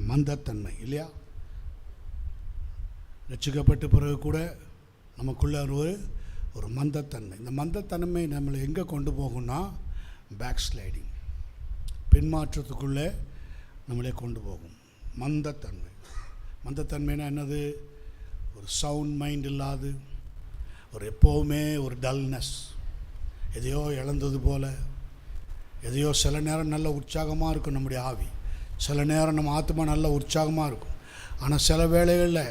மந்தத்தன்மை இல்லையா? ரட்சிக்கப்பட்ட பிறகு கூட நமக்குள்ள ஒரு மந்தத்தன்மை. இந்த மந்தத்தன்மை நம்மளை எங்கே கொண்டு போகும்னா பேக் ஸ்லைடிங், பின்மாற்றத்துக்குள்ளே நம்மளே கொண்டு போகும். மந்தத்தன்மை. மந்தத்தன்மைனா என்னது? ஒரு சவுண்ட் மைண்ட் இல்லாது, ஒரு எப்போவுமே ஒரு டல்னஸ், எதையோ இழந்தது போல். எதையோ சில நேரம் நல்ல உற்சாகமாக இருக்கும் நம்முடைய ஆவி, சில நேரம் நம்ம ஆத்மா நல்ல உற்சாகமாக இருக்கும். ஆனால் சில வேளைகளில்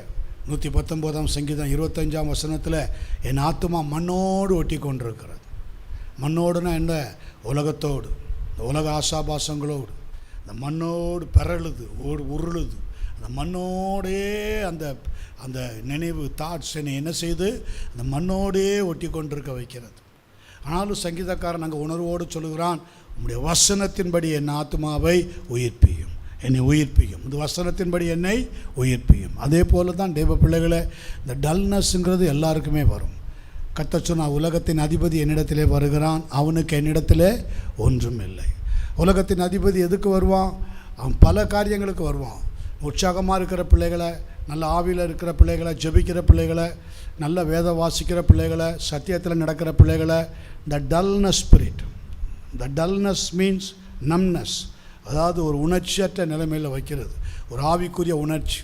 119 சங்கீதம் 25 வசனத்தில் என் ஆத்மா மண்ணோடு ஒட்டி கொண்டிருக்கிறது. மண்ணோடுனா என்ன? உலகத்தோடு, இந்த உலக ஆசாபாசங்களோடு இந்த மண்ணோடு பிறழுது, உருளுது. அந்த மண்ணோடே அந்த அந்த நினைவு தாட்ஸ் என்னை என்ன செய்து அந்த மண்ணோடே ஒட்டி கொண்டிருக்க வைக்கிறது. ஆனாலும் சங்கீதக்காரன் அங்கே உணர்வோடு சொல்லுகிறான், உம்முடைய வசனத்தின்படி என் ஆத்மாவை உயிர்ப்பியும், என்னை உயிர்ப்பியும். இந்த வசனத்தின்படி என்னை உயிர்ப்பியும். அதே போல தான் தேவ பிள்ளைகளை, இந்த டல்னஸ்ங்கிறது எல்லாருக்குமே வரும். கர்த்தர் சொன்ன உலகத்தின் அதிபதி என்னிடத்திலே வருகிறான், அவனுக்கு என்னிடத்திலே ஒன்றும் இல்லை. உலகத்தின் அதிபதி எதுக்கு வருவான்? அவன் பல காரியங்களுக்கு வருவான். உற்சாகமாக இருக்கிற பிள்ளைகளை, நல்ல ஆவியில் இருக்கிற பிள்ளைகளை, ஜெபிக்கிற பிள்ளைகளை, நல்ல வேத வாசிக்கிற பிள்ளைகளை, சத்தியத்தில் நடக்கிற பிள்ளைகளை. த டல்னஸ் ஸ்பிரிட், த டல்னஸ் மீன்ஸ் நம்னஸ், அதாவது ஒரு உணர்ச்சியற்ற நிலைமையில் வைக்கிறது. ஒரு ஆவிக்குரிய உணர்ச்சி.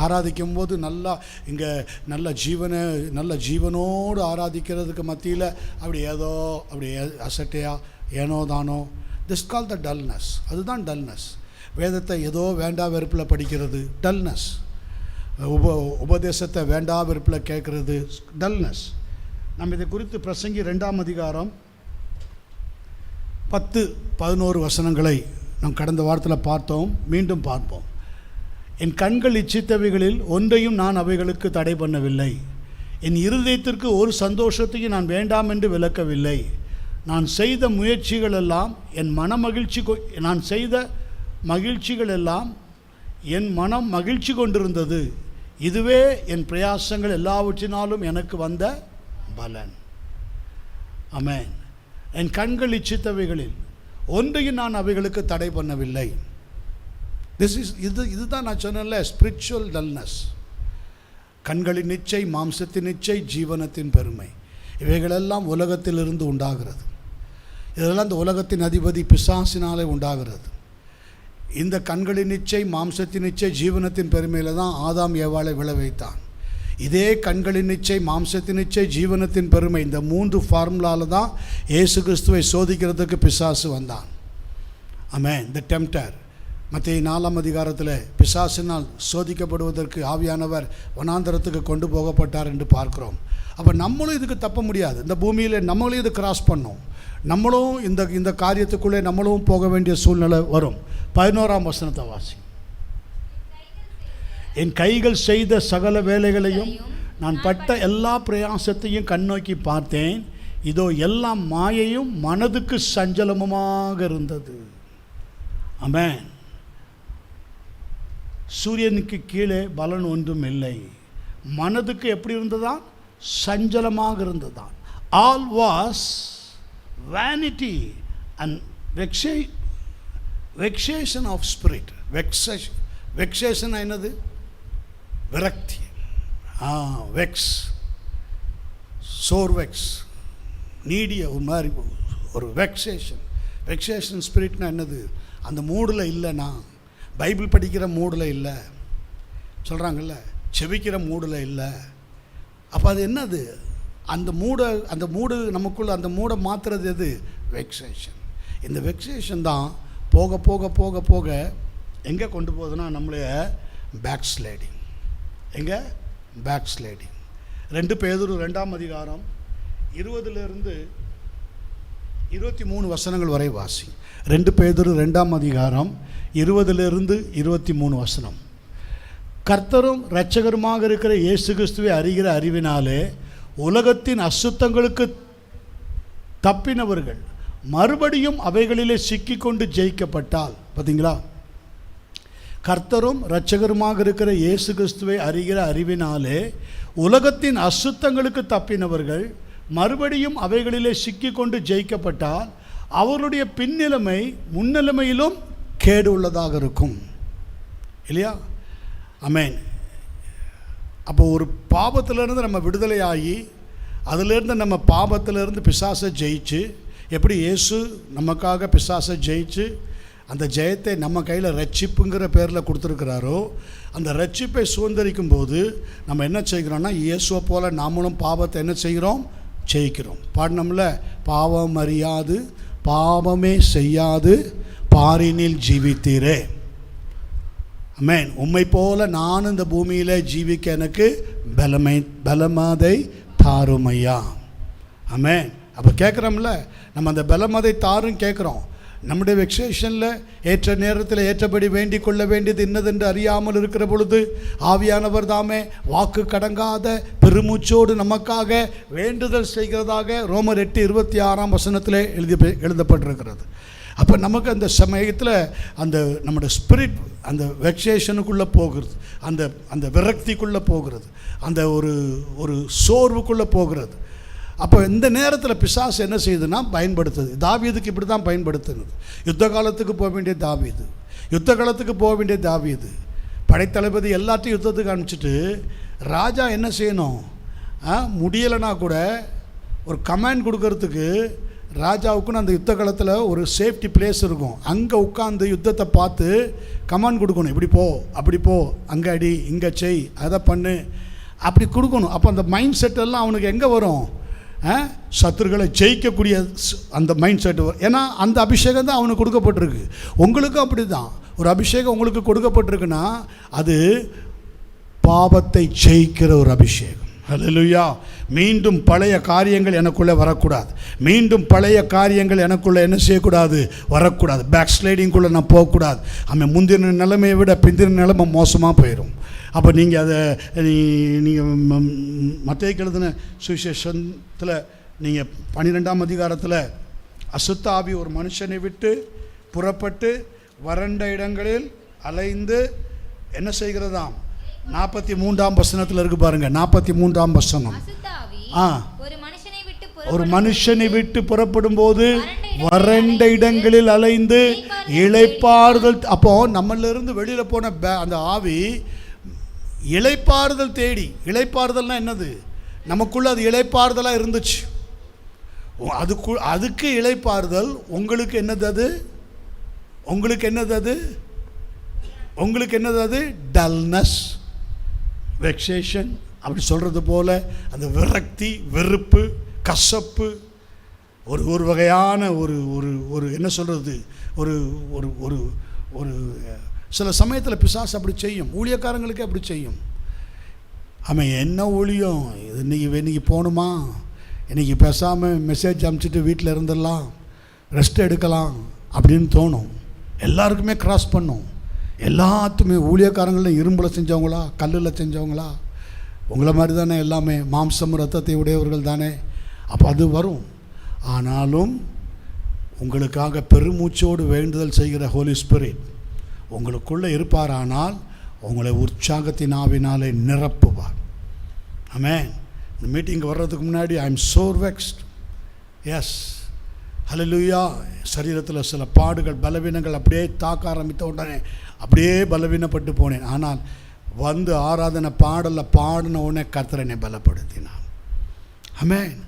ஆராதிக்கும் போது நல்லா இங்கே நல்ல ஜீவனோடு ஆராதிக்கிறதுக்கு மத்தியில் அப்படி ஏதோ அப்படி அசட்டையா ஏனோ தானோ, திஸ் கால் த டல்னஸ். அதுதான் டல்னஸ். வேதத்தை ஏதோ வேண்டா வெறுப்பில் படிக்கிறது டல்னஸ். உபதேசத்தை வேண்டா வெறுப்பில் கேட்குறது டல்னஸ். நம்ம இதை குறித்து பிரசங்கி 2ஆம் அதிகாரம் 10-11 வசனங்களை நாம் கடந்த வாரத்தில் பார்த்தோம், மீண்டும் பார்ப்போம். என் கண்கள் இச்சித்தவைகளில் ஒன்றையும் நான் அவைகளுக்கு தடை பண்ணவில்லை. என் இருதயத்திற்கு ஒரு சந்தோஷத்தையும் நான் வேண்டாம் என்று விலக்கவில்லை. நான் செய்த முயற்சிகளெல்லாம் நான் செய்த மகிழ்ச்சிகளெல்லாம் என் மனம் மகிழ்ச்சி கொண்டிருந்தது. இதுவே என் பிரயாசங்கள் எல்லாவற்றினாலும் எனக்கு வந்த பலன். ஆமென். என் கண்கள் இச்சித்தவைகளில் ஒன்றையும் நான் அவைகளுக்கு தடை பண்ணவில்லை. இதுதான் நான் சொன்னேன்ல, ஸ்பிரிச்சுவல் டல்னஸ். கண்களின் இச்சை, மாம்சத்தின் இச்சை, ஜீவனத்தின் பெருமை, இவைகளெல்லாம் உலகத்திலிருந்து உண்டாகிறது. இதெல்லாம் இந்த உலகத்தின் அதிபதி பிசாசினாலே உண்டாகிறது. இந்த கண்களின் இச்சை, மாம்சத்தின் இச்சை, ஜீவனத்தின் பெருமையில் தான் ஆதாம் ஏவாளை விளைவித்தான். இதே கண்களின் இச்சை, மாம்சத்தின் இச்சை, ஜீவனத்தின் பெருமை, இந்த 3 ஃபார்முலாவில் தான் இயேசு கிறிஸ்துவை சோதிக்கிறதுக்கு பிசாசு வந்தான். ஆமென். த டெம்ப்டர். மத்தேயு 4ஆம் அதிகாரத்தில் பிசாசினால் சோதிக்கப்படுவதற்கு ஆவியானவர் வனாந்தரத்துக்கு கொண்டு போகப்பட்டார் என்று பார்க்கிறோம். அப்போ நம்மளும் இதுக்கு தப்ப முடியாது. இந்த பூமியில் நம்மளும் இது கிராஸ் பண்ணோம். நம்மளும் இந்த காரியத்துக்குள்ளே நம்மளும் போக வேண்டிய சூழ்நிலை வரும். 11ஆம் வசனத்தை வாசி. என் கைகள் செய்த சகல வேலைகளையும் நான் பட்ட எல்லா பிரயாசத்தையும் கண்ணோக்கி பார்த்தேன். இதோ எல்லாம் மாயையும் மனதுக்கு சஞ்சலமுமாக இருந்தது. ஆமென். சூரியனுக்கு கீழே பலன் ஒன்றும் இல்லை. மனதுக்கு எப்படி இருந்ததா? சஞ்சலமாக இருந்ததான். All was vanity and vexation of spirit. vexation என்னது? விரக்தி. வெக்ஸ், சோர்வெக்ஸ், நீடிய ஒரு மாதிரி ஒரு வெக்ஸேஷன் ஸ்பிரிட்னா என்னது? அந்த மூடில் இல்லைண்ணா, பைபிள் படிக்கிற மூடில் இல்லை சொல்கிறாங்கல்ல, செபிக்கிற மூடில் இல்லை. அப்போ அது என்னது? அந்த மூடு நமக்குள்ள அந்த மூடை மாற்றுறது எது? வெக்ஸேஷன். இந்த வெக்ஸேஷன் தான் போக போக போக போக எங்கே கொண்டு போகுதுன்னா நம்மளைய பேக் ஸ்லைடிங். எங்கே? Back sliding. 2 பேதுரு 2ஆம் அதிகாரம் 20 23 வசனங்கள் வரை வாசி. 2 பேதுரு 2ஆம் அதிகாரம் 20 23 வசனம். கர்த்தரும் இரட்சகருமாக இருக்கிற இயேசு கிறிஸ்துவை அறிகிற அறிவினாலே உலகத்தின் அசுத்தங்களுக்கு தப்பினவர்கள் மறுபடியும் அவைகளிலே சிக்கிக்கொண்டு ஜெயிக்கப்பட்டால். பார்த்தீங்களா? கர்த்தரும் இரட்சகருமாக இருக்கிற இயேசு கிறிஸ்துவை அறிகிற அறிவினாலே உலகத்தின் அசுத்தங்களுக்கு தப்பினவர்கள் மறுபடியும் அவைகளிலே சிக்கிக்கொண்டு ஜெயிக்கப்பட்டால் அவருடைய பின்னிலைமை முன்னிலைமையிலும் கேடு உள்ளதாக இருக்கும். இல்லையா? ஆமென். அப்போ ஒரு பாவத்திலேருந்து நம்ம விடுதலையாகி அதிலேருந்து நம்ம பாவத்திலேருந்து பிசாசை ஜெயிச்சு, எப்படி இயேசு நமக்காக பிசாசை ஜெயிச்சு அந்த ஜெயத்தை நம்ம கையில் ரட்சிப்புங்கிற பேரில் கொடுத்துருக்கிறாரோ, அந்த ரட்சிப்பை சுதந்திரிக்கும் போது நம்ம என்ன செய்கிறோம்னா, இயேசுவை போல் நாமளும் பாவத்தை என்ன செய்கிறோம்? ஜெயிக்கிறோம். பாடினோம்ல, பாவம் அறியாது பாவமே செய்யாது பாரினில் ஜீவித்தீரே. ஆமென். உம்மை போல நான் இந்த பூமியில் ஜீவிக்க எனக்கு பலமதை தாருமையா. ஆமென். அப்போ கேட்குறோம்ல, நம்ம அந்த பலமதை தாரும் கேட்குறோம். நம்முடைய வெக்ஸேஷனில் ஏற்ற நேரத்தில் ஏற்றபடி வேண்டிக் கொள்ள வேண்டியது இன்னதென்று அறியாமல் இருக்கிற பொழுது ஆவியானவர் தாமே வாக்கு கடங்காத பெருமூச்சோடு நமக்காக வேண்டுதல் செய்கிறதாக ரோமர் 8:26 எழுதப்பட்டிருக்கிறது. அப்போ நமக்கு அந்த சமயத்தில் அந்த நம்முடைய ஸ்பிரிட் அந்த வெக்ஸேஷனுக்குள்ளே போகிறது, அந்த அந்த விரக்திக்குள்ளே போகிறது, அந்த ஒரு சோர்வுக்குள்ளே போகிறது. அப்போ இந்த நேரத்தில் பிசாசு என்ன செய்யுதுன்னா பயன்படுத்துது. தாவீதுக்கு இப்படி தான் பயன்படுத்துனது. யுத்த காலத்துக்கு போக வேண்டிய தாவீது படைத்தளபதி எல்லாத்தையும் யுத்தத்துக்கு அனுப்பிச்சிட்டு ராஜா என்ன செய்யணும்? முடியலைன்னா கூட ஒரு கமாண்ட் கொடுக்கறதுக்கு ராஜாவுக்குன்னு அந்த யுத்த காலத்தில் ஒரு சேஃப்டி பிளேஸ் இருக்கும். அங்கே உட்காந்து யுத்தத்தை பார்த்து கமாண்ட் கொடுக்கணும். இப்படி போ, அப்படி போ, அங்கே அடி, இங்கே செய், அதை பண்ணு, அப்படி கொடுக்கணும். அப்போ அந்த மைண்ட் செட்டெல்லாம் அவனுக்கு எங்கே வரும்? சத்துருக்களை ஜெயிக்கக்கூடிய அந்த மைண்ட் செட் வரும். ஏன்னா அந்த அபிஷேகம் தான் அவனுக்கு கொடுக்கப்பட்டிருக்கு. உங்களுக்கும் அப்படி தான் ஒரு அபிஷேகம் உங்களுக்கு கொடுக்கப்பட்டிருக்குன்னா அது பாவத்தை ஜெயிக்கிற ஒரு அபிஷேகம். ஹல்லேலூயா. மீண்டும் பழைய காரியங்கள் எனக்குள்ளே வரக்கூடாது. மீண்டும் பழைய காரியங்கள் எனக்குள்ளே என்ன செய்யக்கூடாது? வரக்கூடாது. பேக் ஸ்லைடிங்குள்ளே நான் போகக்கூடாது. அவன் முந்தின நிலைமையை விட பிந்தின நிலைமை மோசமாக போயிடும். அப்போ நீங்கள் அதை நீங்கள் மத்தேயுக்கு எழுதின சுவிசேஷத்தில் நீங்கள் 12ஆம் அதிகாரத்தில் அசுத்த ஆவி ஒரு மனுஷனை விட்டு புறப்பட்டு வறண்ட இடங்களில் அலைந்து என்ன செய்கிறதாம்? 43ஆம் வசனத்தில் இருக்கு பாருங்க. 43ஆம் வசனம். ஒரு மனுஷனை விட்டு புறப்படும் போது வறண்ட இடங்களில் அலைந்து இளைப்பாறுதல். அப்போ நம்மளிருந்து வெளியில் போன அந்த ஆவி இளைப்பாறுதல் தேடி, இளைப்பாறுதல்னா என்னது? நமக்குள்ள அது இளைப்பாறுதலாக இருந்துச்சு. அதுக்கு இளைப்பாறுதல். உங்களுக்கு என்னது அது? உங்களுக்கு என்னது அது? டல்னஸ், வெக்ஸேஷன், அப்படி சொல்கிறது போல் அந்த விரக்தி, வெறுப்பு, கசப்பு, ஒரு வகையான ஒரு என்ன சொல்கிறது, ஒரு ஒரு ஒரு சில சமயத்தில் பிசாசு அப்படி செய்யும். ஊழியக்காரங்களுக்கு அப்படி செய்யும். ஆமாம், என்ன ஊழியம் இது? இன்றைக்கி போகணுமா? இன்றைக்கி பேசாமல் மெசேஜ் அனுப்பிச்சிட்டு வீட்டில் இருந்துடலாம், ரெஸ்ட் எடுக்கலாம் அப்படின்னு தோணும். எல்லாருக்குமே கிராஸ் பண்ணும். எல்லாத்துமே ஊழியக்காரங்களும் இரும்பில் செஞ்சவங்களா, கல்லில் செஞ்சவங்களா? உங்களை மாதிரி தானே எல்லாமே, மாம்சம் ரத்தத்தை உடையவர்கள் தானே. அப்போ அது வரும். ஆனாலும் உங்களுக்காக பெருமூச்சோடு வேண்டுதல் செய்கிற ஹோலி ஸ்பிரிட் உங்களுக்குள்ளே இருப்பாரானால் உங்களை உற்சாகத்தின் ஆவினாலே நிரப்புவார். ஆமென். இந்த மீட்டிங்கு வர்றதுக்கு முன்னாடி I am so vexed. Yes, hallelujah. சரீரத்தில் சில பாடுகள், பலவீனங்கள் அப்படியே தாக்க ஆரம்பித்த உடனே அப்படியே பலவீனப்பட்டு போனேன். ஆனால் வந்து ஆராதனை பாடின உடனே கர்த்தர் என்னை பலப்படுத்தினான். ஆமென்.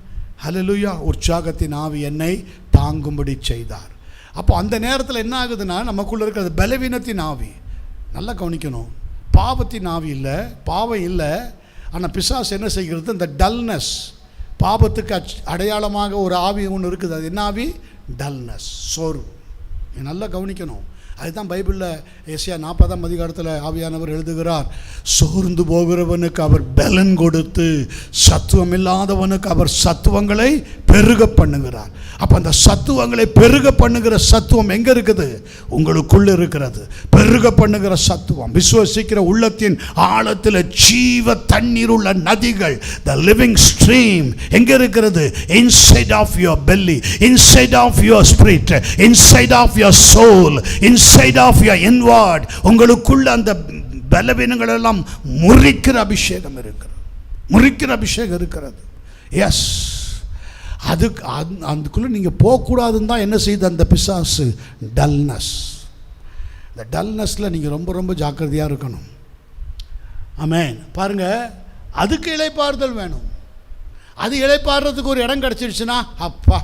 ஹல்லேலூயா. உற்சாகத்தின் ஆவி என்னை தாங்கும்படி செய்தார். அப்போ அந்த நேரத்தில் என்ன ஆகுதுன்னா, நமக்குள்ளே இருக்கிறது பலவீனத்தின் ஆவி. நல்லா கவனிக்கணும். பாவத்தின் ஆவி இல்லை, பாவம் இல்லை. ஆனால் பிசாசு என்ன செய்கிறது? இந்த டல்னஸ், பாவத்துக்கு அடையாளமாக ஒரு ஆவி ஒன்று இருக்குது. அது என்ன ஆவி? டல்னஸ், சோர்வு. நல்லா கவனிக்கணும். அதுதான் பைபிளில் ஏசாயா 40ஆம் அதிகாரத்தில் ஆவியானவர் எழுதுகிறார், சோர்ந்து போகிறவனுக்கு அவர் பலன் கொடுத்து சத்துவம் இல்லாதவனுக்கு அவர் சத்துவங்களை பெருக பண்ணுகிறார். அப்போ அந்த சத்துவங்களை பெருக பண்ணுகிற சத்துவம் எங்கே இருக்குது? உங்களுக்குள்ளே இருக்கிறது. பெருக பண்ணுகிற சத்துவம், விசுவசிக்கிற உள்ளத்தின் ஆழத்தில் ஜீவ தண்ணீர் உள்ள நதிகள், த லிவிங் ஸ்ட்ரீம் எங்கே இருக்கிறது? Inside of your belly, inside of your spirit, inside of your soul, inside of your inward. உங்களுக்குள்ள அந்த பலவீனங்கள் எல்லாம் முறிக்கிற அபிஷேகம் இருக்கிறது, முறிக்கிற அபிஷேகம் இருக்கிறது. எஸ், அதுக்குள்ளே நீங்கள் போகக்கூடாதுன்னு தான் என்ன செய்யுது அந்த பிசாசு? டல்னஸ். இந்த டல்னஸில் நீங்கள் ரொம்ப ரொம்ப ஜாக்கிரதையாக இருக்கணும். ஆமென். பாருங்கள், அதுக்கு இளைப்பாறுதல் வேணும். அது இளைப்பாறுறதுக்கு ஒரு இடம் கிடச்சிருச்சுன்னா, அப்பா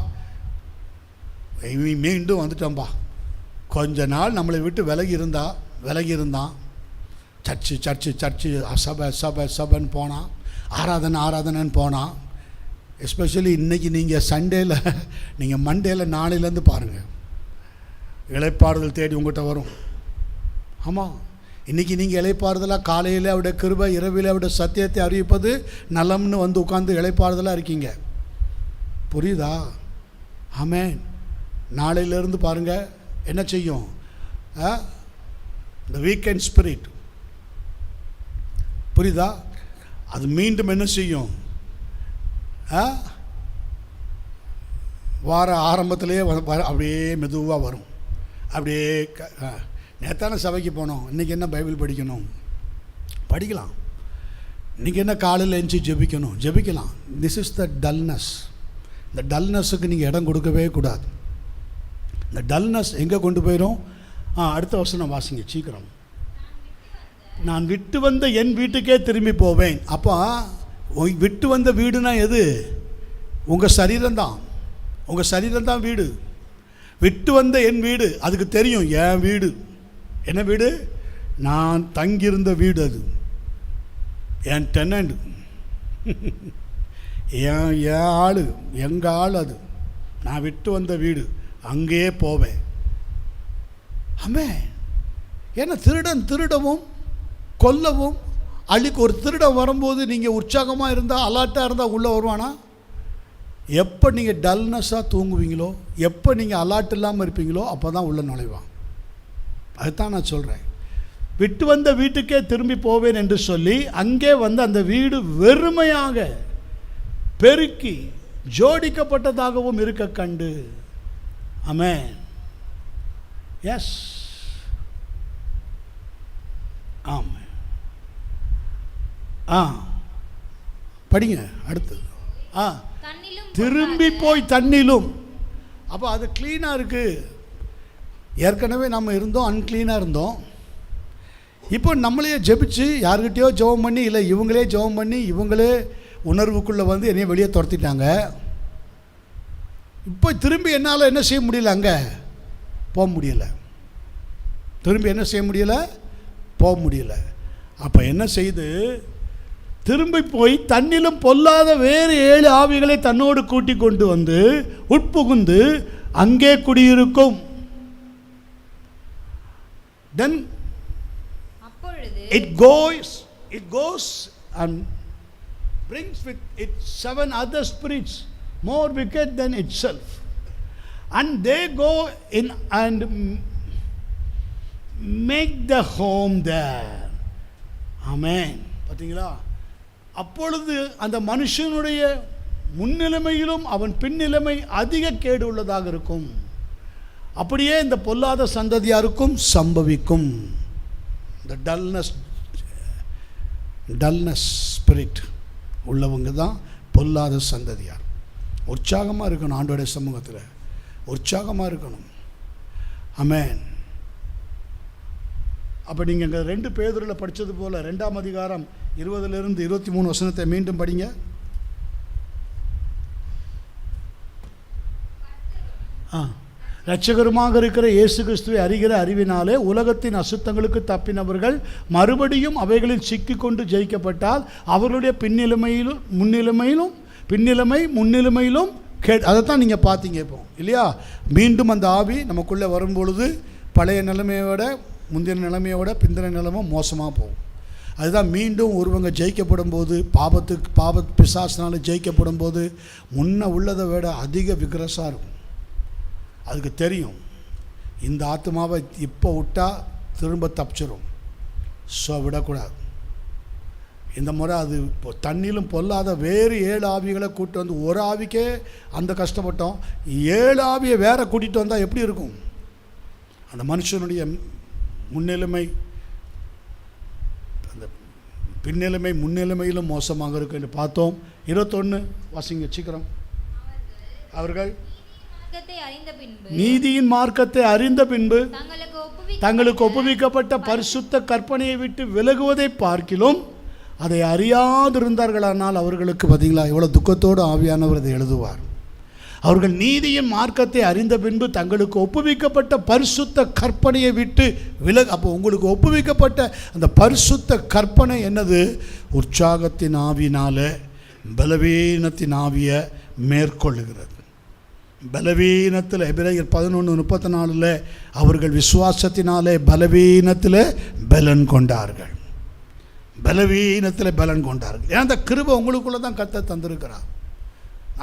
மீண்டும் வந்துட்டோம்பா. கொஞ்ச நாள் நம்மளை விட்டு விலகி இருந்தான். சர்ச்சு சபைன்னு போனான், ஆராதனைன்னு போனான். எஸ்பெஷலி இன்றைக்கி நீங்கள் சண்டேயில், நீங்கள் மண்டேயில் நாளையிலேருந்து பாருங்கள், இளைப்பாறுதல் தேடி உங்கள்கிட்ட வரும். ஆமாம், இன்றைக்கி நீங்கள் இளைப்பாறுதலாக காலையில் அவருடைய கிருபை, இரவில் அவருடைய சத்தியத்தை அறிவிப்பது நலம்னு வந்து உட்காந்து இளைப்பாறுதலாக இருக்கீங்க. புரியுதா? ஆமென். நாளையிலேருந்து பாருங்கள் என்ன செய்யும், இந்த வீக்கெண்ட் ஸ்பிரிட், புரியுதா? அது மீண்டும் என்ன செய்யும், வார ஆரம்பத்திலே அப்படியே மெதுவாக வரும். அப்படியே நேத்தான சபைக்கு போனோம், இன்றைக்கி என்ன பைபிள் படிக்கலாம். இன்றைக்கி என்ன காலையில் எழுந்துச்சி ஜெபிக்கலாம். This is the dullness. இந்த டல்னஸுக்கு நீங்கள் இடம் கொடுக்கவே கூடாது. இந்த டல்னஸ் எங்கே கொண்டு போயிடும்? அடுத்த வசனம் வாசிங்க சீக்கிரம். நான் விட்டு வந்த என் வீட்டுக்கே திரும்பி போவேன். அப்போ விட்டு வந்த வீடுனா எது? உங்கள் சரீரம்தான். உங்கள் சரீரம்தான் வீடு. விட்டு வந்த என் வீடு, அதுக்கு தெரியும் என் வீடு என்ன வீடு, நான் தங்கியிருந்த வீடு, அது என் டெனண்ட், என் ஆள், எங்கள் ஆள், அது நான் விட்டு வந்த வீடு, அங்கேயே போவேன். ஆமே. ஏன்னா திருடவும் கொல்லவும் அழிக்கு. ஒரு திருடன் வரும்போது நீங்கள் உற்சாகமாக இருந்தால், அலர்ட்டாக இருந்தால் உள்ளே வருவானா? எப்போ நீங்கள் டல்னஸாக தூங்குவீங்களோ, எப்போ நீங்கள் அலர்ட் இல்லாமல் இருப்பீங்களோ, அப்போ தான் உள்ளே நுழைவான். அதுதான் நான் சொல்கிறேன். விட்டு வந்த வீட்டுக்கே திரும்பி போவேன் என்று சொல்லி அங்கே வந்து அந்த வீடு வெறுமையாக பெருக்கி ஜோடிக்கப்பட்டதாகவும் இருக்க கண்டு. ஆமென். எஸ், ஆமாம். படிங்க அடுத்தது. திரும்பி போய் தண்ணிலும். அப்போ அது க்ளீனாக இருக்குது. ஏற்கனவே நம்ம இருந்தோம், அன்க்ளீனாக இருந்தோம். இப்போ நம்மளையே ஜெபிச்சு யார்கிட்டையோ ஜெபம் பண்ணி, இல்லை இவங்களே ஜெபம் பண்ணி, இவங்களே உணர்வுக்குள்ளே வந்து என்னைய வெளியே துரத்திட்டாங்க. இப்போ திரும்பி என்னால் என்ன செய்ய முடியல, அங்கே போக முடியலை. திரும்பி என்ன செய்ய முடியலை, போக முடியலை. அப்போ என்ன செய்து, திரும்பி போய் தண்ணிலும் பொல்லாத வேறு 7 ஆவிகளை தன்னோடு கூட்டி கொண்டு வந்து உட்புகுந்து அங்கே குடியிருக்கும். Then it goes and brings with it 7 other spirits more wicked than itself, and they go in and make the home there. Amen. பார்த்தீங்களா? அப்பொழுது அந்த மனுஷனுடைய முன்னிலைமையிலும் அவன் பின்னிலைமை அதிக கேடு உள்ளதாக இருக்கும். அப்படியே இந்த பொல்லாத சந்ததியாருக்கும் சம்பவிக்கும். இந்த டல்னஸ் ஸ்பிரிட் உள்ளவங்க தான் பொல்லாத சந்ததியார். உற்சாகமாக இருக்கணும், ஆண்டோடைய சமூகத்தில் உற்சாகமாக இருக்கணும். ஆமென். அப்போ நீங்கள் இங்கே 2 பேதுருவில் படித்தது போல் 2ஆம் அதிகாரம் 20 to 23 வசனத்தை மீண்டும் படிங்க. இரட்சகருமாக இருக்கிற இயேசு கிறிஸ்துவை அறிகிற அறிவினாலே உலகத்தின் அசுத்தங்களுக்கு தப்பினவர்கள் மறுபடியும் அவைகளில் சிக்கிக்கொண்டு ஜெயிக்கப்பட்டால் அவர்களுடைய முன்னிலைமையிலும் அதைத்தான் நீங்கள் பார்த்தீங்க இப்போ இல்லையா? மீண்டும் அந்த ஆவி நமக்குள்ளே வரும்பொழுது பழைய நிலைமையோட முந்தின நிலைமையோட பிந்தின நிலைமை மோசமாக போகும். அதுதான் மீண்டும் ஒருவங்க ஜெயிக்கப்படும் போது, பாவ பிசாசினால ஜெயிக்கப்படும் போது முன்ன உள்ளதை விட அதிக விக்ரஸாக இருக்கும். அதுக்கு தெரியும் இந்த ஆத்மாவை இப்போ விட்டால் திரும்ப தப்பிச்சிடும். ஸோ விடக்கூடாது. இந்த முறை அது இப்போ தண்ணிலும் பொல்லாத வேறு 7 ஆவிகளை கூப்பிட்டு வந்து, ஒரு ஆவிக்கே அந்த கஷ்டப்பட்டோம், 7 ஆவியை வேற கூட்டிகிட்டு வந்தால் எப்படி இருக்கும்? அந்த மனுஷனுடைய முன்னிலைமை அந்த முன்னிலைமையிலும் மோசமாக இருக்கு என்று பார்த்தோம். 21 வாசிங்க சீக்கிரம். அவர்கள் நீதியின் மார்க்கத்தை அறிந்த பின்பு தங்களுக்கு ஒப்புவிக்கப்பட்ட பரிசுத்த கற்பனையை விட்டு விலகுவதை பார்க்கிலும் அதை அறியாதிருந்தார்களானால் அவர்களுக்கு பார்த்தீங்களா எவ்வளோ துக்கத்தோடு ஆவியானவர் அதை எழுதுவார். அவர்கள் நீதியின் மார்க்கத்தை அறிந்த பின்பு தங்களுக்கு ஒப்புவிக்கப்பட்ட பரிசுத்த கற்பனையை விட்டு அப்போ உங்களுக்கு ஒப்புவிக்கப்பட்ட அந்த பரிசுத்த கற்பனை என்னது? உற்சாகத்தின் ஆவியினால பலவீனத்தின் ஆவியை மேற்கொள்ளுகிறது. பலவீனத்தில் எபிரேயர் 11:34 அவர்கள் விசுவாசத்தினாலே பலவீனத்தில் பலன் கொண்டார்கள். பலவீனத்தில் பலன் கொண்டார்கள். ஏன்னா அந்த கிருபை உங்களுக்குள்ளே தான் கர்த்தர் தந்திருக்கிறார்.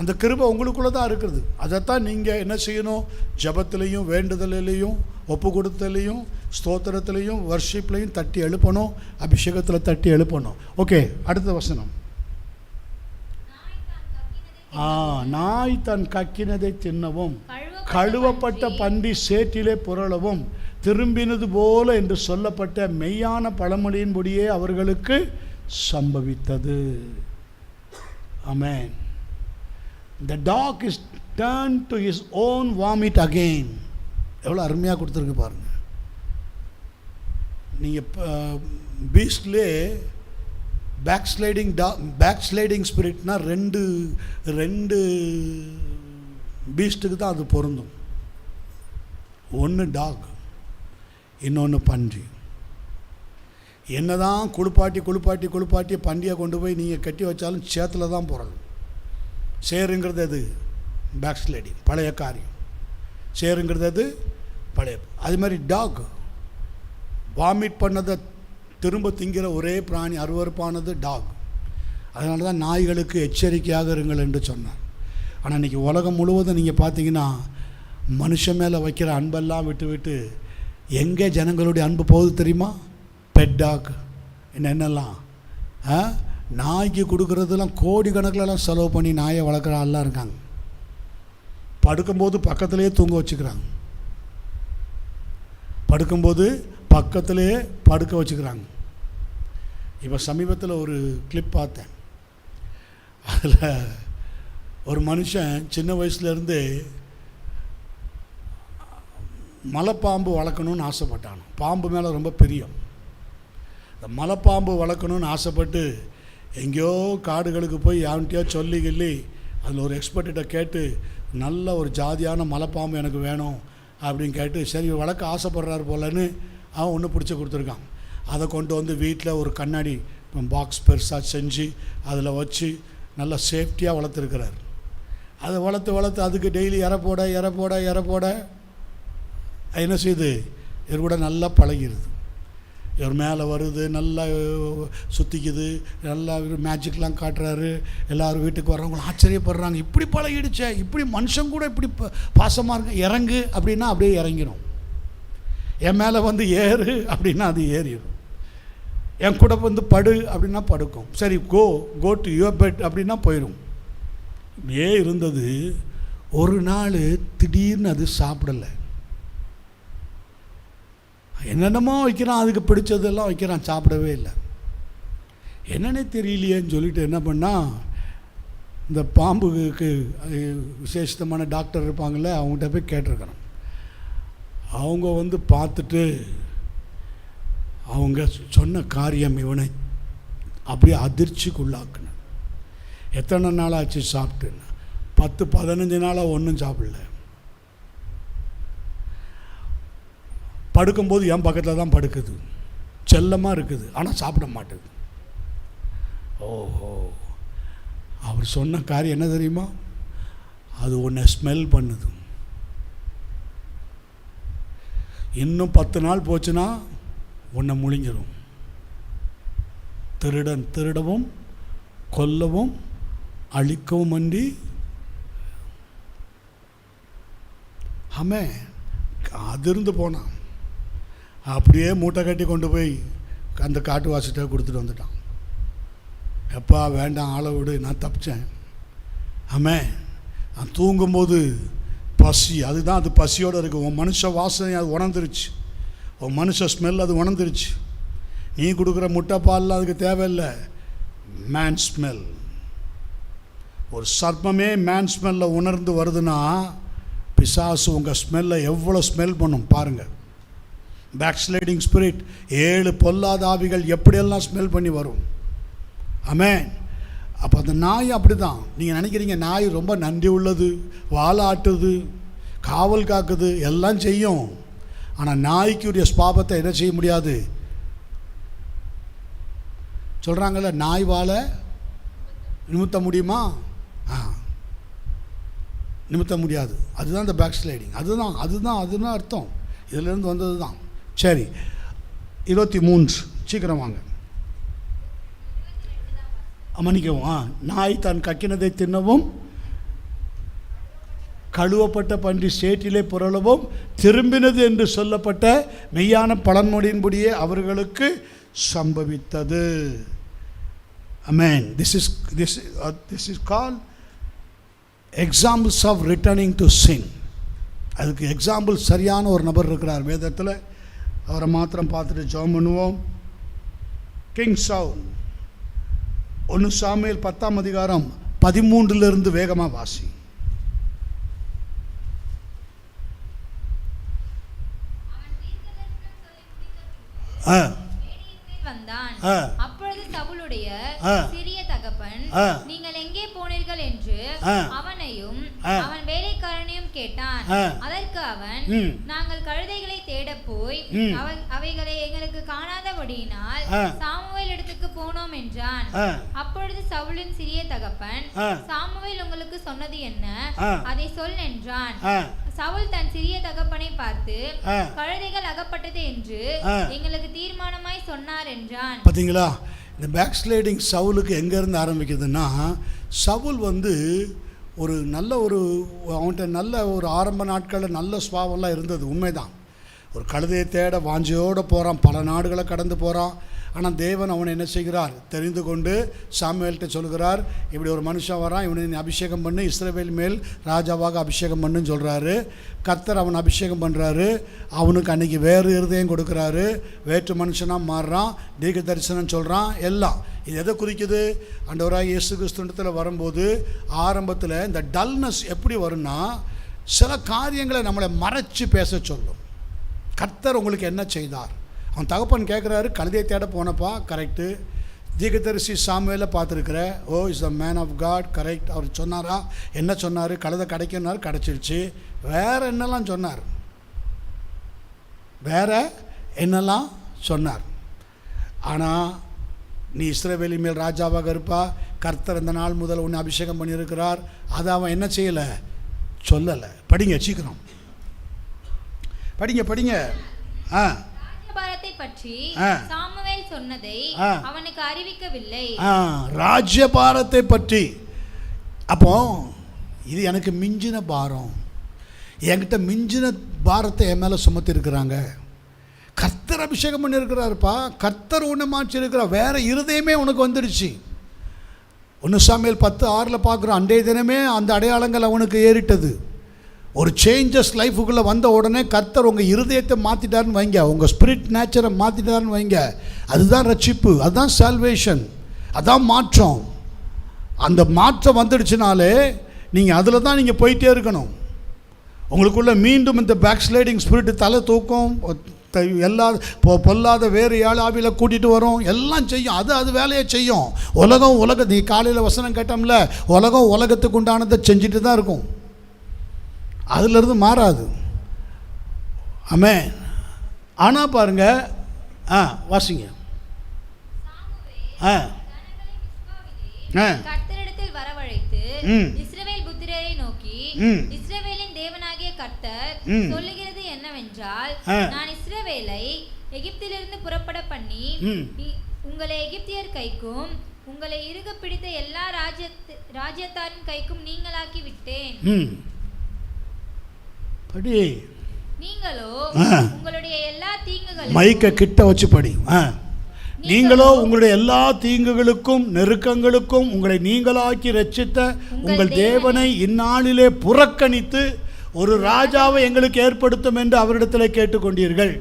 அந்த கிருபை உங்களுக்குள்ளே தான் இருக்கிறது. அதைத்தான் நீங்கள் என்ன செய்யணும்? ஜபத்திலையும் வேண்டுதலையும் ஒப்பு கொடுத்தலையும் ஸ்தோத்திரத்திலையும் வர்ஷிப்லையும் தட்டி எழுப்பணும், அபிஷேகத்தில் தட்டி எழுப்பணும். ஓகே, அடுத்த வசனம். நாய் தன் கக்கினதை தின்னவும் கழுவப்பட்ட பன்றி சேற்றிலே புரளவும் திரும்பினது போல என்று சொல்லப்பட்ட மெய்யான பழமொழியின்படியே அவர்களுக்கு சம்பவித்தது. ஆமென். The dog is turned to his own vomit again. எவ்வளோ அருமையாக கொடுத்துருக்கு பாருங்க. நீங்கள் பீஸ்ட்லே பேக்ஸ்லைடிங் ஸ்பிரிட்னா ரெண்டு பீஸ்ட்டுக்கு தான் அது பொருந்தும். ஒன்று டாக், இன்னொன்று பன்றி. என்னதான் குளிப்பாட்டி பன்றியை கொண்டு போய் நீங்கள் கட்டி வச்சாலும் சேத்துல தான் புரளும். சேருங்கிறது அது பேக்ஸ்லைடிங், பழைய காரியம். சேருங்கிறது அது பழைய. அது மாதிரி டாக் வாமிட் பண்ணதை திரும்ப திங்கிற ஒரே பிராணி அருவருப்பானது டாக். அதனால தான் நாய்களுக்கு எச்சரிக்கையாக இருங்கள் என்று சொன்னார். ஆனால் இன்றைக்கி உலகம் முழுவதும் நீங்கள் பார்த்தீங்கன்னா மனுஷன் மேலே வைக்கிற அன்பெல்லாம் விட்டு எங்கே ஜனங்களுடைய அன்பு போகுது தெரியுமா? பெட் டாக் என்னென்னலாம் நாய்க்கு கொடுக்குறதுலாம் கோடிக்கணக்கிலலாம் செலவு பண்ணி நாயை வளர்க்குற ஆள்லாம் இருக்காங்க. படுக்கும்போது பக்கத்துலேயே தூங்க வச்சுக்கிறாங்க. படுக்கும்போது பக்கத்துலேயே படுக்க வச்சுக்கிறாங்க. இப்போ சமீபத்தில் ஒரு கிளிப் பார்த்தேன். அதில் ஒரு மனுஷன் சின்ன வயசுலேருந்து மலைப்பாம்பு வளர்க்கணுன்னு ஆசைப்பட்டான். பாம்பு மேலே ரொம்ப பிரியம். இந்த மலைப்பாம்பு வளர்க்கணுன்னு ஆசைப்பட்டு எங்கேயோ காடுகளுக்கு போய் யான்கிட்டயோ சொல்லி அதில் ஒரு எக்ஸ்பர்ட்டிட்ட கேட்டு நல்ல ஒரு ஜாதியான மலைப்பாம்பு எனக்கு வேணும் அப்படின்னு கேட்டு சரி வளர்க்க ஆசைப்படுறாரு போலன்னு அவன் ஒன்று பிடிச்சி கொடுத்துருக்கான். அதை கொண்டு வந்து வீட்டில் ஒரு கண்ணாடி பாக்ஸ் பெருசாக செஞ்சு அதில் வச்சு நல்லா சேஃப்டியாக வளர்த்துருக்கிறார். அதை வளர்த்து அதுக்கு டெய்லி இற போட என்ன செய்யுது? இவர் கூட நல்லா பழகிடுது. இவர் மேலே வருது, நல்லா சுற்றிக்குது, நல்லா மேஜிக்லாம் காட்டுறாரு. எல்லோரும் வீட்டுக்கு வர்றவங்களும் ஆச்சரியப்படுறாங்க. இப்படி பழகிடுச்சே, இப்படி மனுஷன் கூட இப்படி பாசமாக இருக்கு, இறங்கு அப்படின்னா அப்படியே இறங்கிடும். என் மேலே வந்து ஏறு அப்படின்னா அது ஏறிடும். என் கூட வந்து படு அப்படின்னா படுக்கும். சரி கோ டு யுவர் பெட் அப்படின்னா போயிடும். இப்படியே இருந்தது. ஒரு நாள் திடீர்னு அது சாப்பிடலை. என்னென்னமோ வைக்கிறான், அதுக்கு பிடிச்சதெல்லாம் வைக்கிறான், சாப்பிடவே இல்லை. என்னன்னே தெரியலையேன்னு சொல்லிட்டு என்ன பண்ணால் இந்த பாம்புக்கு விசேஷமான டாக்டர் இருப்பாங்கள்ல, அவங்ககிட்ட போய் கேட்டிருக்கிறோம். அவங்க வந்து பார்த்துட்டு அவங்க சொன்ன காரியம் இவனை அப்படியே அதிர்ச்சிக்குள்ளாக்குன. எத்தனை நாள் ஆச்சு சாப்பிட்டுன்னு? 10-15 நாளாக ஒன்றும் சாப்பிடல. படுக்கும்போது என் பக்கத்தில் தான் படுக்குது, செல்லமாக இருக்குது, ஆனால் சாப்பிட மாட்டேது. ஓஹோ, அவர் சொன்ன காரியம் என்ன தெரியுமா? அது உன்னை ஸ்மெல் பண்ணுது. இன்னும் 10 நாள் போச்சுன்னா உன்னை முழிஞ்சிடும். திருடன் திருடவும் கொல்லவும் அழிக்கவும் அண்டி ஆமே அதிர்ந்து போனான். அப்படியே மூட்டை கட்டி கொண்டு போய் அந்த காட்டுவாசிட்ட கொடுத்துட்டு வந்துட்டான். எப்பா வேண்டாம், ஆளை விடு, நான் தப்பிச்சேன். ஆமே நான் தூங்கும்போது பசி, அதுதான் அது பசியோடு இருக்குது. உன் மனுஷ வாசனை அது உணர்ந்துருச்சு, உன் மனுஷ ஸ்மெல் அது உணர்ந்துருச்சு. நீ கொடுக்குற முட்டை பால்லாம் அதுக்கு தேவையில்லை. Man smell. ஒரு சர்ப்பமே மேன் ஸ்மெல்ல உணர்ந்து வருதுன்னா பிசாசு உங்கள் ஸ்மெல்லை எவ்வளோ ஸ்மெல் பண்ணும் பாருங்கள். பேக்ஸ்லைடிங் ஸ்பிரிட் 7 பொல்லாத ஆவிகள் எப்படியெல்லாம் ஸ்மெல் பண்ணி வரும். ஆமென். அப்போ அந்த நாய் அப்படி தான். நீங்கள் நினைக்கிறீங்க நாய் ரொம்ப நன்றி உள்ளது, வாலாட்டுது, காவல் காக்குது, எல்லாம் செய்யும். ஆனால் நாய்க்குரிய ஸ்பாபத்தை என்ன செய்ய முடியாது. சொல்கிறாங்கல்ல, நாய் வாழை நிமித்த முடியுமா? நிமித்த முடியாது. அதுதான் இந்த பேக் ஸ்லைடிங். அதுதான் அர்த்தம். இதிலேருந்து வந்தது தான். சரி, 23 சீக்கிரம் வாங்க. மன்னிக்கவும். நாய் தான் கக்கினதை தின்னவும் கழுவப்பட்ட பன்றி சேற்றிலே புரளவும் திரும்பினது என்று சொல்லப்பட்ட மெய்யான பழமொழியின்படியே அவர்களுக்கு சம்பவித்தது. Amen. This is called examples of returning to sin. அதுக்கு எக்ஸாம்பிள் சரியான ஒரு நபர் இருக்கிறார் வேதத்தில். அவரை மாத்திரம் பார்த்துட்டு ஜெபம் பண்ணுவோம். கிங் சவுல். 1 சாமுவேல் 10ஆம் அதிகாரம் 13 வேகமாக வாசி. அப்பொழுது சவுலுடைய சிறிய தகப்பன் நீங்கள் எங்கே போனீர்கள் என்று அவனையும் அவன் வேலைக்காரனையும் கேட்டான். அதற்கு அவன், நாங்கள் கழுதைகளை தேட போய் அவைகளை எங்களுக்கு காணாதபடியினால் சாமுவேல் இடத்துக்கு போனோம் என்றான். அப்பொழுது சவுலின் சிறிய தகப்பன், சாமுவேல் உங்களுக்கு சொன்னது என்ன? அதை சொல் என்றான். சவுல் தன் சிறிய தகப்பனை பார்த்து, கழுதைகள் அகப்பட்டது என்று எங்களுக்கு தீர்மானமாய் சொன்னார் என்றான். பார்த்தீங்களா, இந்த பேக் ஸ்லைடிங் சவுலுக்கு எங்கேருந்து ஆரம்பிக்குதுன்னா, சவுல் ஒரு நல்ல அவன்கிட்ட நல்ல ஒரு ஆரம்ப நாட்களில் நல்ல சுபாவம்லாம் இருந்தது, உண்மைதான். ஒரு கழுதையை தேட வாஞ்சையோடு போகிறான், பல நாடுகளை கடந்து போகிறான். ஆனால் தேவன் அவனை என்ன செய்கிறார் தெரிந்து கொண்டு சாமுவேல்கிட்ட சொல்கிறார், இப்படி ஒரு மனுஷன் வரான், இவனை நீ அபிஷேகம் பண்ணு, இஸ்ரவேல் மேல் ராஜாவாக அபிஷேகம் பண்ணுன்னு சொல்கிறாரு. கர்த்தர் அவன் அபிஷேகம் பண்ணுறாரு. அவனுக்கு அன்றைக்கி வேறு இருதயம் கொடுக்குறாரு, வேற்று மனுஷனாக மாறுறான், தீர்க்க தரிசனம் சொல்கிறான். எல்லாம் இது எதை குறிக்குது? ஆண்டவராகிய இயேசு கிறிஸ்துவிடத்தில் வரும்போது ஆரம்பத்தில் இந்த டல்னஸ் எப்படி வரும்னா, சில காரியங்களை நம்மளை மறைச்சி பேச சொல்லும். கர்த்தர் உங்களுக்கு என்ன செய்தார்? அவன் தகப்பன் கேட்குறாரு, கழுதையை தேட போனப்பா, கரெக்டு. தீர்க்கதரிசி சாமுவேலை பார்த்துருக்குற, is the man of God, correct. அவர் சொன்னாரா? என்ன சொன்னார்? கழுதை கிடைக்குன்னாரு, கிடச்சிருச்சு. வேறு என்னெல்லாம் சொன்னார்? ஆனால் நீ இஸ்ரவேலி மேல் ராஜாவாக இருப்பா, கர்த்தர் இந்த நாள் முதல் உன்னை அபிஷேகம் பண்ணியிருக்கிறார். அதை அவன் என்ன செய்யலை, சொல்லலை. படிங்க, சீக்கிரம் படிங்க. ராஜ்யபாரத்தை பற்றி சாமுவேல் சொன்னதை அவனுக்கு அறிவிக்கவில்லை. ராஜ்யபாரத்தை பற்றி. அப்போ இது எனக்கு மிஞ்சின பாரம், என்கிட்ட மிஞ்சின பாரத்தை என் மேலே சுமத்தி இருக்கிறாங்க. கர்த்தர் அபிஷேகம் பண்ணியிருக்கிறாருப்பா, கர்த்தர் உன்னை மாற்றி இருக்கிறார், வேற இருதயமே உனக்கு வந்துடுச்சு. 1 சாமுவேல் 10:6 பார்க்குறோம், அன்றைய தினமே அந்த அடையாளங்கள் அவனுக்கு ஏறிட்டது. ஒரு சேஞ்சஸ் லைஃபுக்குள்ளே வந்த உடனே கர்த்தர் உங்கள் இருதயத்தை மாற்றிட்டாருன்னு வைங்க, உங்கள் ஸ்பிரிட் நேச்சரை மாற்றிட்டாருன்னு வைங்க. அதுதான் ரட்சிப்பு, அதுதான் சால்வேஷன், அதான் மாற்றம். அந்த மாற்றம் வந்துடுச்சுனாலே நீங்கள் அதில் தான் நீங்கள் போயிட்டே இருக்கணும். உங்களுக்குள்ளே மீண்டும் இந்த பேக் ஸ்லைடிங் ஸ்பிரிட் தலை தூக்கம், எல்லா பொல்லாத வேறு ஆவியில் கூட்டிகிட்டு வரும், எல்லாம் செய்யும். அது வேலையை செய்யும். உலகம் நீ காலையில் வசனம் கேட்டோம்ல, உலகத்துக்கு உண்டானதை செஞ்சுட்டு தான் இருக்கும், அதிலிருந்து மாறாது. ஆமென். ஆனால் பாருங்க, வாசிங்க. கர்த்தரிடத்தில் வரவழைத்து இஸ்ரவேல் புத்திரரை நோக்கி, இஸ்ரவேலின் தேவனாகிய கர்த்தர் சொல்லுகிறது என்னவென்றால், நான் இஸ்ரவேலை எகிப்திலிருந்து புறப்பட பண்ணி உங்களை எகிப்தியர் கைக்கும் உங்களை இறுக பிடித்த எல்லா ராஜ்யத்தாரின் கைக்கும் நீங்களாக்கி விட்டேன். படி. நீங்களோ உங்களுடைய எல்லா தீங்குகளுக்கும், மைக்க கிட்ட வச்சு படி. நீங்களோ உங்களுடைய எல்லா தீங்குகளுக்கும் நெருக்கங்களுக்கும் உங்களை நீங்களாக்கி ரட்சித்த உங்கள் தேவனை இந்நாளிலே புறக்கணித்து ஒரு ராஜாவை எங்களுக்கு ஏற்படுத்தும் என்று அவரிடத்தில் கேட்டுக்கொண்டீர்கள்.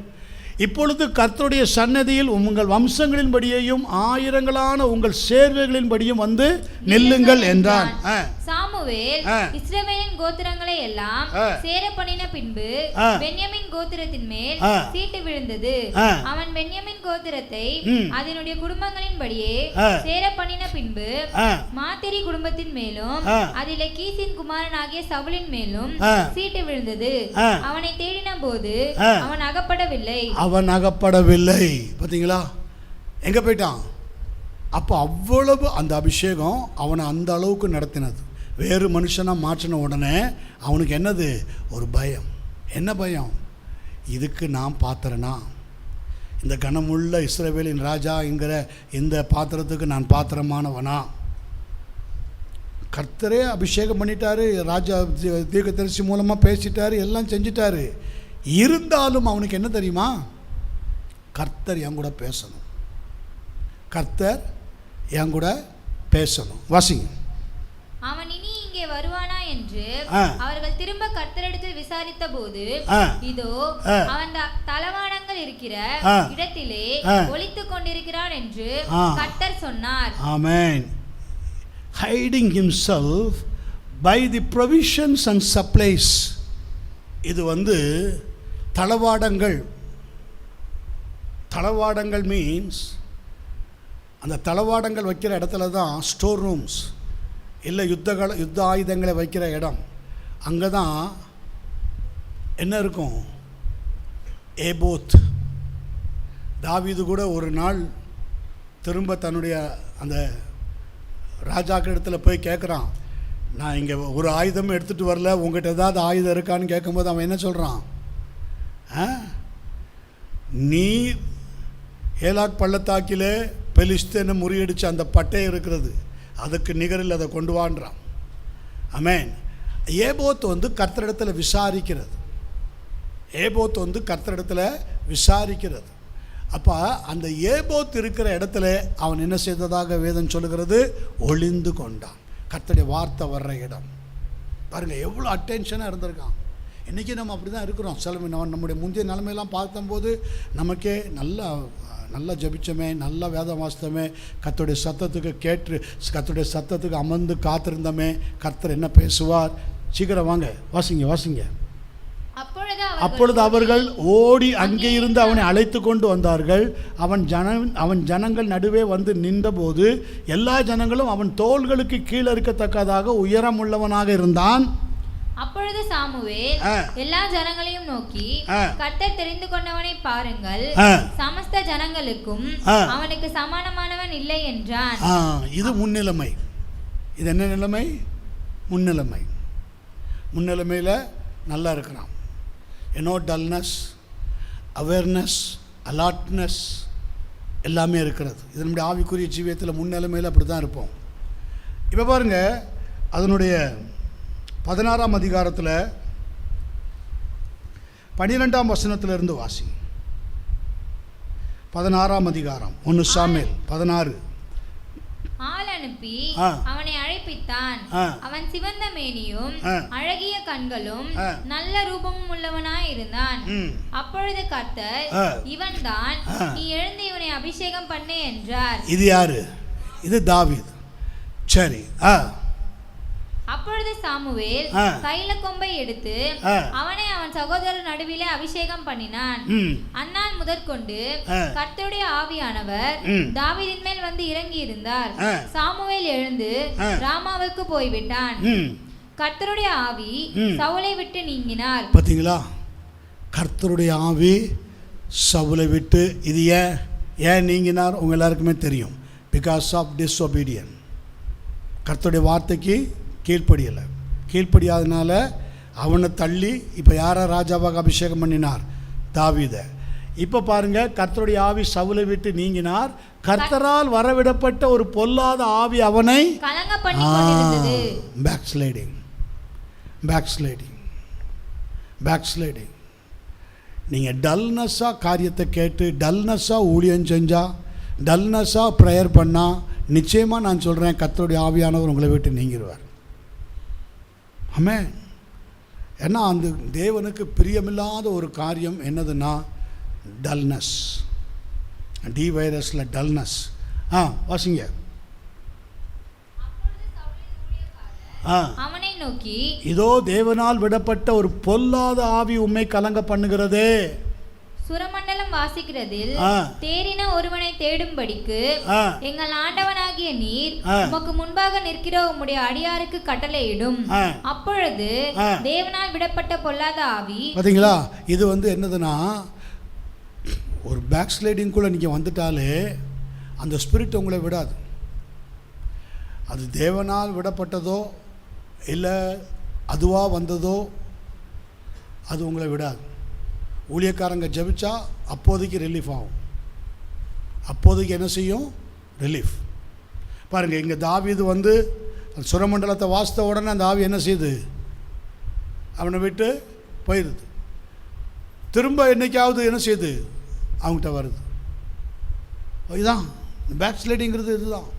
இப்பொழுது கர்த்தருடைய சன்னதியில் உங்கள் வம்சங்களின்படியையும் ஆயிரங்களான உங்கள் சேர்வைகளின்படியும் வந்து நில்லுங்கள் என்றான். சாமுவேல் இஸ்ரவேலின் கோத்திரங்களை எல்லாம் சேர பண்ணின பின்பு பென்யமீன் கோத்திரத்தின் மேல் சீட்டு விழுந்தது. அவன் பென்யமீன் கோத்திரத்தை அதனுடைய குடும்பங்களின்படியே சேர பண்ணின பின்பு மாத்திரி குடும்பத்தின் மேலும் அதிலே கீசின் குமாரனாகிய சவுலின் மேலும் சீட்டு விழுந்தது. அவனை தேடின போது அவன் அகப்படவில்லை. பார்த்தீங்களா, எங்க போயிட்டான்? அப்போ அவ்வளவு அந்த அபிஷேகம் அவனை அந்த அளவுக்கு நடத்தினது. வேறு மனுஷனாக மாற்றின உடனே அவனுக்கு என்னது? ஒரு பயம். என்ன பயம்? இதுக்கு நான் பாத்திரனா? இந்த கனமுள்ள இஸ்ரவேலின் ராஜாங்கிற இந்த பாத்திரத்துக்கு நான் பாத்திரமானவனா? கர்த்தரே அபிஷேகம் பண்ணிட்டாரு, ராஜா தீர்க்கதரிசி மூலமாக பேசிட்டாரு, எல்லாம் செஞ்சிட்டாரு. இருந்தாலும் அவனுக்கு என்ன தெரியுமா? கர்த்தர் என் கூட பேசணும், கர்த்தர் என் கூட பேசணும். வாசிங்க. அவன் இனி இங்கே வருவானா என்று அவர்கள் திரும்ப கர்த்தரிடத்தில் விசாரித்த போது இதோ அவன் தளவாடங்கள் இருக்கிற இடத்திலே ஒளித்துக் கொண்டிருக்கிறான் என்று கர்த்தர் சொன்னார். ஆமென். Hiding himself by the provisions and supplies. இது தளவாடங்கள் மீன்ஸ் அந்த தளவாடங்கள் வைக்கிற இடத்துல தான் ஸ்டோர் ரூம்ஸ் இல்லை யுத்த ஆயுதங்களை வைக்கிற இடம். அங்கே தான் என்ன இருக்கும்? ஏபோத். தாவீது கூட ஒரு நாள் திரும்ப தன்னுடைய அந்த ராஜாக்கள் இடத்துல போய் கேட்குறான், நான் இங்கே ஒரு ஆயுதமும் எடுத்துகிட்டு வரல, உங்கள்கிட்ட ஏதாவது ஆயுதம் இருக்கான்னு கேட்கும்போது அவன் என்ன சொல்கிறான்? நீ ஏலாக் பள்ளத்தாக்கிலே பெலிஸ்தேனை முறியடித்து அந்த பட்டை இருக்கிறது, அதுக்கு நிகரில் அதை கொண்டு வான்றான். ஆமென். ஏபோத் கர்த்தரிடத்தில் விசாரிக்கிறது. ஏபோத் கர்த்தரிடத்தில் விசாரிக்கிறது. அப்போ அந்த ஏபோத் இருக்கிற இடத்துல அவன் என்ன செய்ததாக வேதம் சொல்லுகிறது? ஒளிந்து கொண்டான். கர்த்தருடைய வார்த்தை வர்ற இடம் பாருங்கள், எவ்வளோ அட்டென்ஷனாக இருந்திருக்கான். இன்றைக்கி நம்ம அப்படி தான் இருக்கிறோம். சில நம்முடைய முந்தைய நிலைமையெல்லாம் பார்த்தம்போது நமக்கே நல்லா ஜபிச்சோமே, நல்லா வேதம் வாசித்தோமே, கர்த்தருடைய சத்தத்துக்கு கேட்டு கர்த்தருடைய சத்தத்துக்கு அமர்ந்து காத்திருந்தோமே, கர்த்தர் என்ன பேசுவார்? சீக்கிரம் வாங்க, வாசிங்க. அப்பொழுது அவர்கள் ஓடி அங்கே இருந்து அவனை அழைத்து கொண்டு வந்தார்கள். அவன் ஜனங்கள் நடுவே வந்து நின்றபோது எல்லா ஜனங்களும் அவன் தோள்களுக்கு கீழே இருக்கத்தக்கதாக உயரம் உள்ளவனாக இருந்தான். அப்பொழுது சாமுவேல் எல்லா ஜனங்களையும் நோக்கி, கர்த்தர் தெரிந்து கொண்டவனை பாருங்கள், சமஸ்த ஜனங்களுக்கும் அவனுக்கு சமானமானவன் இல்லை என்றான். இது முன்னிலைமை. இது என்ன நிலைமை? முன்னிலைமையில் நல்லா இருக்கிறான். டல்னஸ், அவேர்னஸ், அலர்ட்னஸ் எல்லாமே இருக்கிறது. இது நம்முடைய ஆவிக்குரிய ஜீவியத்தில் முன்னிலைமையில் அப்படி தான் இருப்போம். இப்போ பாருங்கள், அதனுடைய 16ஆம் அதிகாரத்தில் 12ஆம் வசனத்திலிருந்து வாசி. 16ஆம் அதிகாரம் 1 சாமுவேல் 16. ஆள் அனுப்பி அவனை அழைப்பித்தான். அவன் சிவந்த மேனியும் அழகிய கண்களும் நல்ல ரூபமும் உள்ளவனாய் இருந்தான். அப்பொழுது கர்த்தர், இவன் தான், நீ எழுந்து இவனை அபிஷேகம் பண்ணு என்றார். இது யாரு? இது தாவீது. சரி. அப்பொழுது சாமுவேல் தைல கொம்பை எடுத்து அவனை அவன் சகோதரர் நடுவிலே அபிஷேகம் பண்ணினான். அந்நாள் முதற்கொண்டு கர்த்தருடைய ஆவியானவர் தாவீதின் மேல் வந்து இறங்கி இருந்தார். சாமுவேல் எழுந்து ராமாவுக்கு போய்விட்டான். கர்த்தருடைய ஆவி சவுலை விட்டு நீங்கினார். பாத்தீங்களா? கர்த்தருடைய ஆவி சவுலை விட்டு, இது ஏன் நீங்கினார்? உங்க எல்லாருக்குமே தெரியும். Because of disobedience. கர்த்தருடைய வார்த்தைக்கு கீழ்ப்படியாதனால அவனை தள்ளி இப்போ யாரை ராஜாவாக அபிஷேகம் பண்ணினார்? தாவீதை. இப்போ பாருங்க, கர்த்தருடைய ஆவி சவுலை விட்டு நீங்கினார். கர்த்தரால் வரவிடப்பட்ட ஒரு பொல்லாத ஆவி அவனை பேக்ஸ்லைடிங். நீங்கள் டல்னஸ்ஸாக காரியத்தை கேட்டு, டல்னஸ்ஸாக ஊழியம் செஞ்சால், டல்னஸ்ஸாக ப்ரேயர் பண்ணால், நிச்சயமாக நான் சொல்கிறேன், கர்த்தருடைய ஆவியானவர் உங்களை விட்டு நீங்கிடுவார். ஆமென். ஏன்னா அந்த தேவனுக்கு பிரியமில்லாத ஒரு காரியம் என்னதுன்னா, டல்னஸ். D வைரஸில் dullness. வாசிங்க. அவனை நோக்கி, இதோ தேவனால் விடப்பட்ட ஒரு பொல்லாத ஆவி உம்மை கலங்க பண்ணுகிறதே. சுரமண்டலம் வாசிக்கிறதில் தேறின ஒருவனை தேடும்படிக்கு எங்கள் ஆண்டவனாகிய நீர் உமக்கு முன்பாக நிற்கிற உம்முடைய அடியாருக்கு கட்டளையிடும். அப்பொழுது தேவனால் விடப்பட்ட பொல்லாத ஆவி. பாத்தீங்களா, இது என்னதுன்னா, ஒரு பேக் ஸ்லைடிங்குள்ளே நீங்கள் வந்துட்டாலே அந்த ஸ்பிரிட் உங்களை விடாது. அது தேவனால் விடப்பட்டதோ இல்லை அதுவாக வந்ததோ அது உங்களை விடாது. ஊழியக்காரங்க ஜெபிச்சா அப்போதைக்கு ரிலீஃப் ஆகும். அப்போதைக்கு என்ன செய்யும்? ரிலீஃப். பாருங்கள், இங்கே தாவீது சுரமண்டலத்தை வாசித்த உடனே அந்த ஆவி என்ன செய்யுது? அவனை விட்டு போயிடுது. திரும்ப என்னைக்காவது என்ன செய்யுது? அவங்ககிட்ட வருது. இதுதான் பேக் ஸ்லைடிங்கிறது. இதுதான்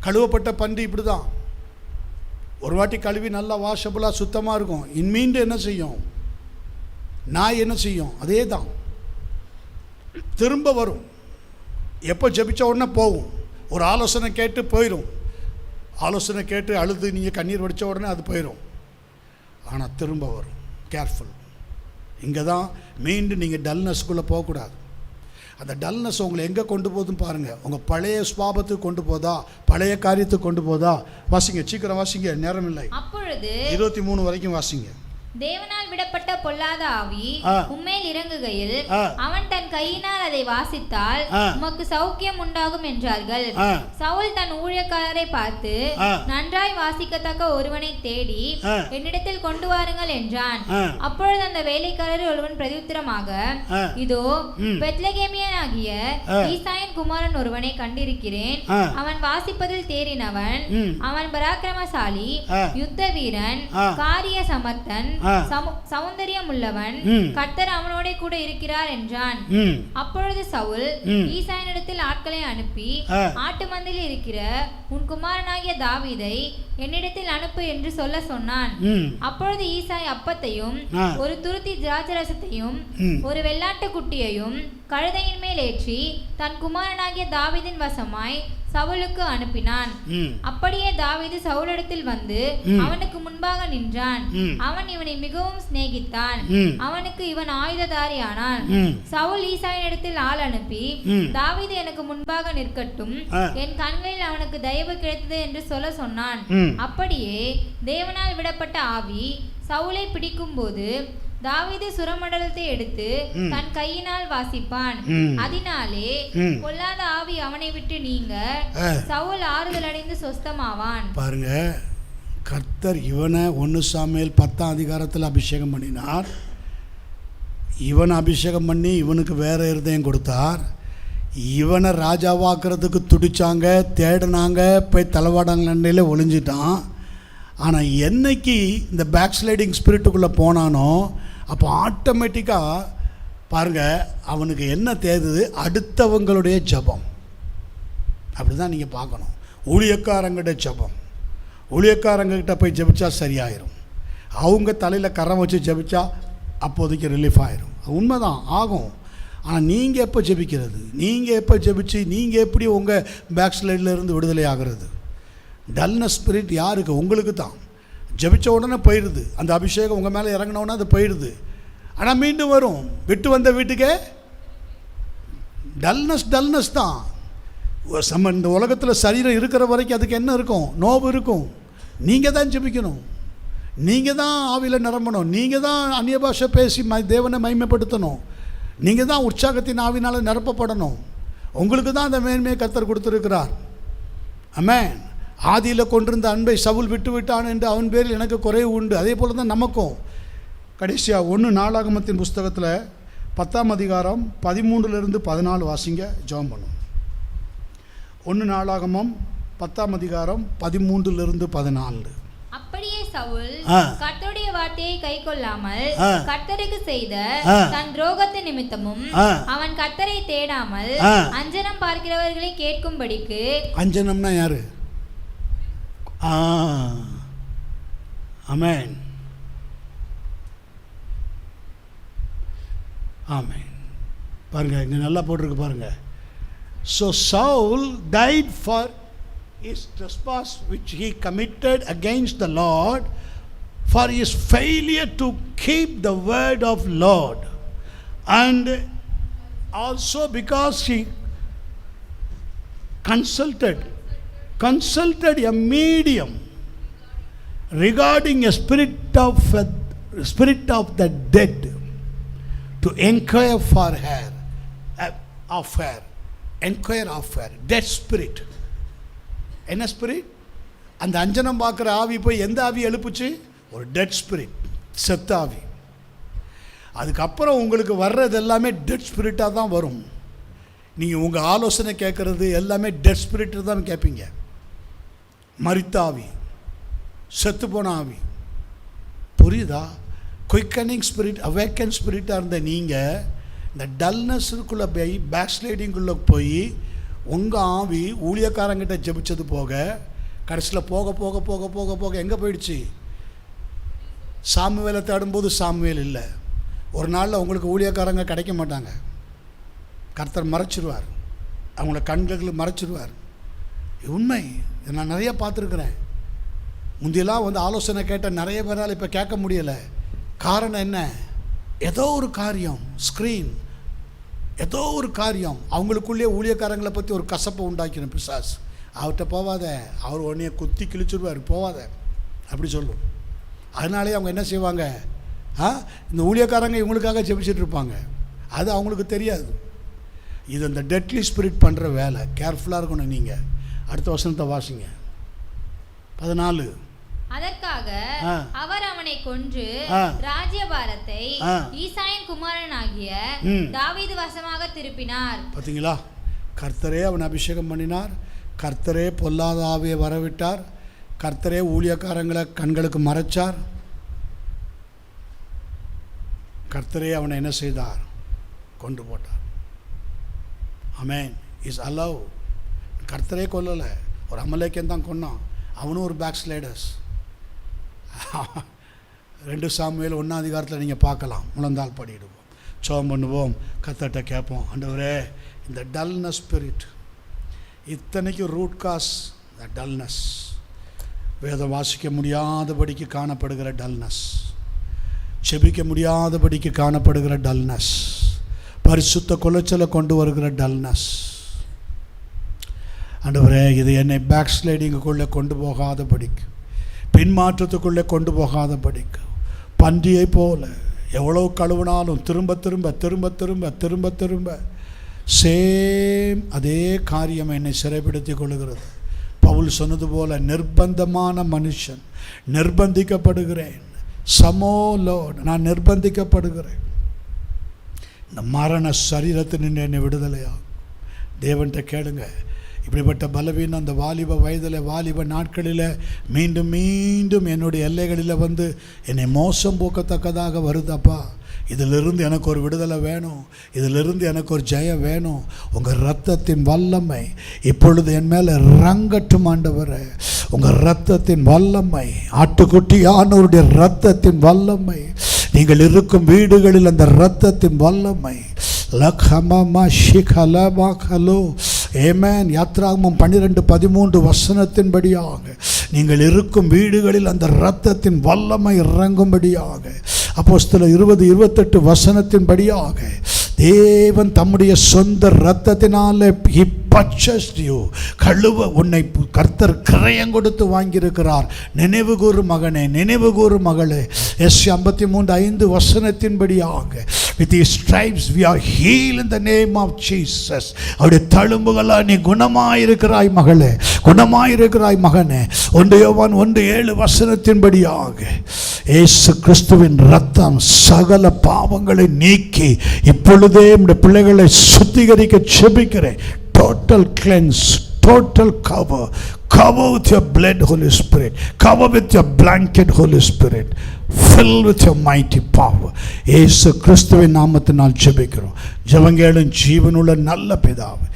கழுவப்பட்ட பன்றி. இப்படி தான் ஒரு வாட்டி கழுவி நல்லா வாஷபுளாக சுத்தமாக இருக்கும். இன்மீண்டு என்ன செய்யும்? நாய் என்ன செய்யும்? அதே தான் திரும்ப வரும். எப்போ ஜெபிச்ச உடனே போகும். ஒரு ஆலோசனை கேட்டு போயிடும். ஆலோசனை கேட்டு அழுது நீங்கள் கண்ணீர் வடித்த உடனே அது போயிடும். ஆனால் திரும்ப வரும். கேர்ஃபுல். இங்கே தான் மீண்டும் நீங்கள் டல்னஸ்குள்ளே போகக்கூடாது. அந்த டல்னஸ் உங்களை எங்கே கொண்டு போகுதுன்னு பாருங்கள். உங்கள் பழைய சுபாவத்துக்கு கொண்டு போதா, பழைய காரியத்துக்கு கொண்டு போதா? வாசிங்க, சீக்கிரம் வாசிங்க, நேரம் இல்லை. அப்பொழுது 23 வரைக்கும் வாசிங்க. தேவனால் விடப்பட்ட பொல்லாத ஆவி உம்மேல் இறங்குகையில் அவன் தன் கையினால் அதை வாசித்தால் உமக்கு சௌக்கியம் உண்டாகும் என்றார்கள். சவுல் தன் ஊழியக்காரரை பார்த்து, நன்றாய் வாசிக்கத்தக்க ஒருவனை தேடி என்னிடத்தில் கொண்டு வாருங்கள் என்றான். அப்பொழுது அந்த வேலைக்காரர் ஒருவன் பிரதியுத்தரமாக, இதோ பெத்லகேமியனாகிய ஈசாயின் குமாரன் ஒருவனை கண்டிருக்கிறேன். அவன் வாசிப்பதில் தேறினவன், அவன் பராக்கிரமசாலி, யுத்த வீரன், காரிய சமர்த்தன், சௌந்தரியம் உள்ளவன், கர்த்தர் அவனோட கூட இருக்கிறார் என்றான். அப்பொழுது சவுல் ஈசாயினிடத்தில் ஆட்களை அனுப்பி, ஆட்டு மந்தையில் இருக்கிற உன் குமாரனாகிய தாவீதை என்னிடத்தில் அனுப்பு என்று சொல்ல சொன்னான். அப்பொழுது ஈசாய் அப்பத்தையும் ஒரு துருத்தி திராட்சரசத்தையும் ஒரு வெள்ளாட்டு குட்டியையும் கழுதையின் மேல் ஏற்றி தன் குமாரனாகிய தாவீதின் வசமாய் சவுலுக்கு அனுப்பினான். அப்படியே தாவீது சவுலிடத்தில் வந்து அவனுக்கு முன்பாக நின்றான். அவன் இவனை மிகவும் சிநேகித்தான். அவனுக்கு இவன் ஆயுததாரியானான். சவுல் ஈசாயினிடத்தில் ஆள் அனுப்பி, தாவீது எனக்கு முன்பாக நிற்கட்டும், என் கண்களில் அவனுக்கு தயவு கிடைத்தது என்று சொல்ல சொன்னான். அப்படியே தேவனால் விடப்பட்ட ஆவி சவுலை பிடிக்கும் போது தாவீது சுரமண்டலத்தை எடுத்து தன் கையினால் வாசிப்பான். அதனாலே பொல்லாத ஆவி அவனை விட்டு நீங்க சவுல் ஆறுதல் அடைந்து சொஸ்தமாவான். பாருங்க, கர்த்தர் இவனை 1 சாமுவேல் 10ஆம் அதிகாரத்தில் அபிஷேகம் பண்ணினார். இவனை அபிஷேகம் பண்ணி இவனுக்கு வேற இருதயம் கொடுத்தார். இவனை ராஜாவாக்குறதுக்கு துடிச்சாங்க, தேடினாங்க, போய் தலைவாடங்கண்டையில் ஒளிஞ்சிட்டான். ஆனால் என்னைக்கு இந்த பேக் ஸ்லைடிங் ஸ்பிரிட்டுக்குள்ளே போனானோ அப்போ ஆட்டோமேட்டிக்காக பாருங்கள், அவனுக்கு என்ன தேடுது? அடுத்தவங்களுடைய ஜபம். அப்படி தான் நீங்கள் பார்க்கணும். ஊழியக்காரங்கிட்ட ஜபம். ஊழியக்காரங்கிட்ட போய் ஜபிச்சா சரியாயிரும். அவங்க தலையில் கரம் வச்சு ஜபிச்சா அப்போதைக்கு ரிலீஃப் ஆயிரும். உண்மைதான், ஆகும். ஆனால் நீங்கள் எப்போ ஜெபிக்கிறது? நீங்கள் எப்போ ஜெபிச்சு நீங்கள் எப்படி உங்கள் பேக் ஸ்லைடில் இருந்து விடுதலை ஆகிறது? டல்னஸ் ஸ்பிரிட் யாருக்கு? உங்களுக்கு தான். ஜெபிச்ச உடனே போயிடுது. அந்த அபிஷேகம் உங்கள் மேலே இறங்கினோன்னா அது போயிடுது. ஆனால் மீண்டும் வரும். விட்டு வந்த வீட்டுக்கே டல்னஸ் தான். இந்த உலகத்தில் சரீரம் இருக்கிற வரைக்கும் அதுக்கு என்ன இருக்கும்? நோவு இருக்கும். நீங்கள் தான் ஜெபிக்கணும். நீங்கள் தான் ஆவியில் நிரம்பணும். நீங்கள் தான் அந்நிய பாஷை பேசி தேவனை மகிமைப்படுத்தணும். நீங்கள் தான் உற்சாகத்தின் ஆவினால் நிரப்பப்படணும். உங்களுக்கு தான் அந்த மேன்மையை கர்த்தர் கொடுத்துருக்கிறார். ஆமென். ஆதியில் கொண்டிருந்த அன்பை சவுல் விட்டு விட்டான் என்று அவன் பேரில் எனக்கு குறைவு உண்டு. அதே போல் தான் நமக்கும். கடைசியாக 1 நாளாகமத்தின் புஸ்தகத்தில் 10ஆம் அதிகாரம் 13 - 14 வாசிங்க, ஜெபம் பண்ணும். 1 நாளாகமம் 10ஆம் அதிகாரம் 13 - 14. அப்படியே சவுல் கர்த்தருடைய வார்த்தையை கைக்கொள்ளாமல் கர்த்தருக்கு செய்த தன் துரோகத்து நிமித்தமும் அவன் கர்த்தரை தேடாமல் அஞ்சனம் பார்க்கிறவர்களை கேட்கும்படிக்கு. அஞ்சனம்னா யாரு? ஆமென், ஆமென். பாருங்கள், இங்கே நல்லா போட்டிருக்கு பாருங்கள். So Saul died for his trespass which he committed against the Lord, for his failure to keep the word of Lord, and also because he consulted a medium regarding a spirit of the dead to inquire of her dead spirit. என்ன spirit? அந்த அஞ்சனம் பார்க்குற ஆவி போய் எந்த ஆவி எழுப்புச்சு? ஒரு dead spirit, செத்த ஆவி. அதுக்கப்புறம் உங்களுக்கு வர்றது எல்லாமே டெட் ஸ்பிரிட்டாக தான் வரும். நீங்கள் உங்கள் ஆலோசனை கேட்குறது எல்லாமே டெட் ஸ்பிரிட்டு தான் கேட்பீங்க. மரித்த ஆவி, செத்து போன ஆவி. புரியுதா? குயிக்கனிங் ஸ்பிரிட், அவேக்கன் ஸ்பிரிட்டாக இருந்த நீங்கள் இந்த டல்னஸுக்குள்ளே போய் பேக் ஸ்லைடிங்குள்ளே போய் உங்கள் ஆவி ஊழியக்காரங்கிட்ட ஜெபிச்சது போக கடைசியில் போக போக போக போக போக எங்கே போயிடுச்சு? சாமுவேலை தேடும்போது சாமுவேல் இல்லை. ஒரு நாளில் உங்களுக்கு ஊழியக்காரங்க கிடைக்க மாட்டாங்க. கர்த்தர் மறைச்சிருவார், அவங்கள கண்களுக்கு மறைச்சிருவார். உண்மை, இதை நான் நிறைய பார்த்துருக்குறேன். முந்தியெல்லாம் வந்து ஆலோசனை கேட்ட நிறைய பேரால் இப்போ கேட்க முடியலை. காரணம் என்ன? ஏதோ ஒரு காரியம், ஸ்க்ரீன், ஏதோ ஒரு காரியம் அவங்களுக்குள்ளே ஊழியக்காரங்களை பற்றி ஒரு கசப்பை உண்டாக்கணும் பிசாஸ். அவர்கிட்ட போவாத, அவர் உடனே குத்தி கிழிச்சிடுவார், போவாத அப்படி சொல்லும். அதனாலே அவங்க என்ன செய்வாங்க? இந்த ஊழியக்காரங்க இவங்களுக்காக ஜெபிச்சுட்டு இருப்பாங்க. அது அவங்களுக்கு தெரியாது. இது இந்த டெட்லி ஸ்பிரிட் பண்ணுற வேலை. கேர்ஃபுல்லாக இருக்கணும். நீங்கள் அடுத்த வசனத்தை வாசிங்க. 14. அதற்காக அவர் அவனை கொன்று ராஜ்யபாரத்தை ஈசாயின் குமாரனாகிய தாவீது வசமாக திருப்பினார். பார்த்தீங்களா? கர்த்தரே அவன் அபிஷேகம் பண்ணினார். கர்த்தரே பொல்லாத ஆவியை வரவிட்டார். கர்த்தரே ஊழியக்காரங்களை கண்களுக்கு மறைச்சார். கர்த்தரே அவனை என்ன செய்தார்? கொண்டு போட்டார். ஆமென். Is allow. கர்த்தரே கொல்லலை, ஒரு அமலேக்கன் தான் கொன்னான். அவனும் ஒரு பேக் ஸ்லைடர்ஸ். 2 சாமுவேல் 1ஆம் அதிகாரத்தில் நீங்கள் பார்க்கலாம். முழந்தால் படிடுவோம், சோம் பண்ணுவோம், கர்த்தர்கிட்ட கேட்போம். ஆண்டவரே, இந்த டல்னஸ் ஸ்பிரிட், இத்தனைக்கு ரூட் காஸ் த டல்னஸ், வேதம் வாசிக்க முடியாதபடிக்கு காணப்படுகிற டல்னஸ், செபிக்க முடியாதபடிக்கு காணப்படுகிற டல்னஸ், பரிசுத்த குலைச்சலை கொண்டு வருகிற டல்னஸ். ஆண்டவரே, இது என்னை பேக் ஸ்லைடிங்குக்குள்ளே கொண்டு போகாதபடிக்கு, பின்மாற்றத்துக்குள்ளே கொண்டு போகாதபடிக்கு, பன்றியை போல எவ்வளோ கழுவினாலும் திரும்ப திரும்ப திரும்ப திரும்ப திரும்ப திரும்ப சேம் அதே காரியம் என்னை சிறைப்படுத்தி கொள்ளுகிறது. பவுல் சொன்னது போல, நிர்பந்தமான மனுஷன், நிர்பந்திக்கப்படுகிறேன். சமோலோட், நான் நிர்பந்திக்கப்படுகிறேன். இந்த மரண சரீரத்தினின்று என்னை விடுதலையா தேவன்கிட்ட கேளுங்க. இப்படிப்பட்ட பலவீனம் அந்த வாலிப வயதில், வாலிப நாட்களில் மீண்டும் மீண்டும் என்னுடைய எல்லைகளில் வந்து என்னை மோசம் போக்கத்தக்கதாக வருதப்பா. இதிலிருந்து எனக்கு ஒரு விடுதலை வேணும், இதிலிருந்து எனக்கு ஒரு ஜெயம் வேணும். உங்கள் இரத்தத்தின் வல்லமை இப்பொழுது என் மேலே இறங்கட்டும் ஆண்டவரே. உங்கள் இரத்தத்தின் வல்லமை, ஆட்டுக்குட்டியானவருடைய இரத்தத்தின் வல்லமை, நீங்கள் இருக்கும் வீடுகளில் அந்த இரத்தத்தின் வல்லமை. லக்ஹமமா ஷிகலமா கலோ ஏமேன். யாத்ராகமம் 12:13 வசனத்தின்படியாக நீங்கள் இருக்கும் வீடுகளில் அந்த இரத்தத்தின் வல்லமை இறங்கும்படியாக, அப்போஸ்தலர் 20:28 வசனத்தின்படியாக தேவன் தம்முடைய சொந்த இரத்தத்தினாலே கழுவ உன்னை கர்த்தர் கிரயம் கொடுத்து வாங்கியிருக்கிறார். நினைவு கூறு மகனே, நினைவு கூறு மகளே. எஸ்ஐயா 53:5 வசனத்தின்படியாக with his stripes we are healed in the name of Jesus. அவருடைய தழும்புகளால் நீ குணமாயிருக்கிறாய் மகளே, குணமாயிருக்கிறாய் மகனே. 1 யோவான் 1:7 வசனத்தின்படியாக இயேசு கிறிஸ்துவின் இரத்தம் சகல பாவங்களை நீக்கி இப்பொழுதே நம்முடைய பிள்ளைகளை சுத்திகரிக்க செபிக்கிறேன். Total cleanse, total cover. Cover with your blood, Holy Spirit. Cover with your blanket, Holy Spirit. Fill with your mighty power. இயேசு கிறிஸ்துவின் நாமத்தினால் ஜெபிக்கிறோம். ஜெபங்களும் ஜீவனுள்ள நல்ல பிதாவே,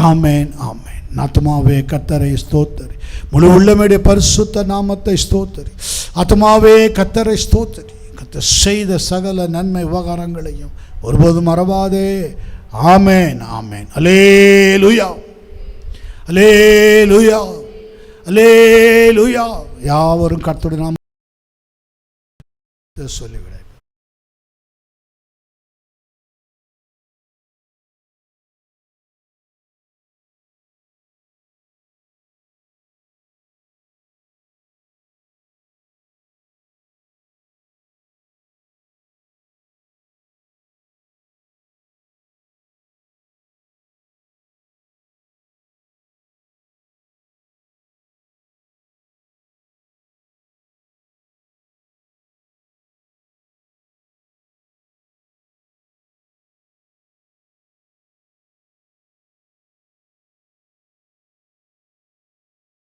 ஆமென், ஆமென். ஆத்துமாவே கர்த்தரை ஸ்தோத்திரி, முழு உள்ளமையுடைய பரிசுத்த நாமத்தை ஸ்தோத்திரி. ஆத்துமாவே கர்த்தரை ஸ்தோத்திரி. கர்த்தர் செய்த சகல நன்மை உபகாரங்களையும் ஒருபோதும் மறவாதே. ஆமென் ஆமென். அல்லேலூயா அல்லேலூயா அல்லேலூயா. யாவரும் கர்த்தருடைய நாமத்தை சொல்லிவிட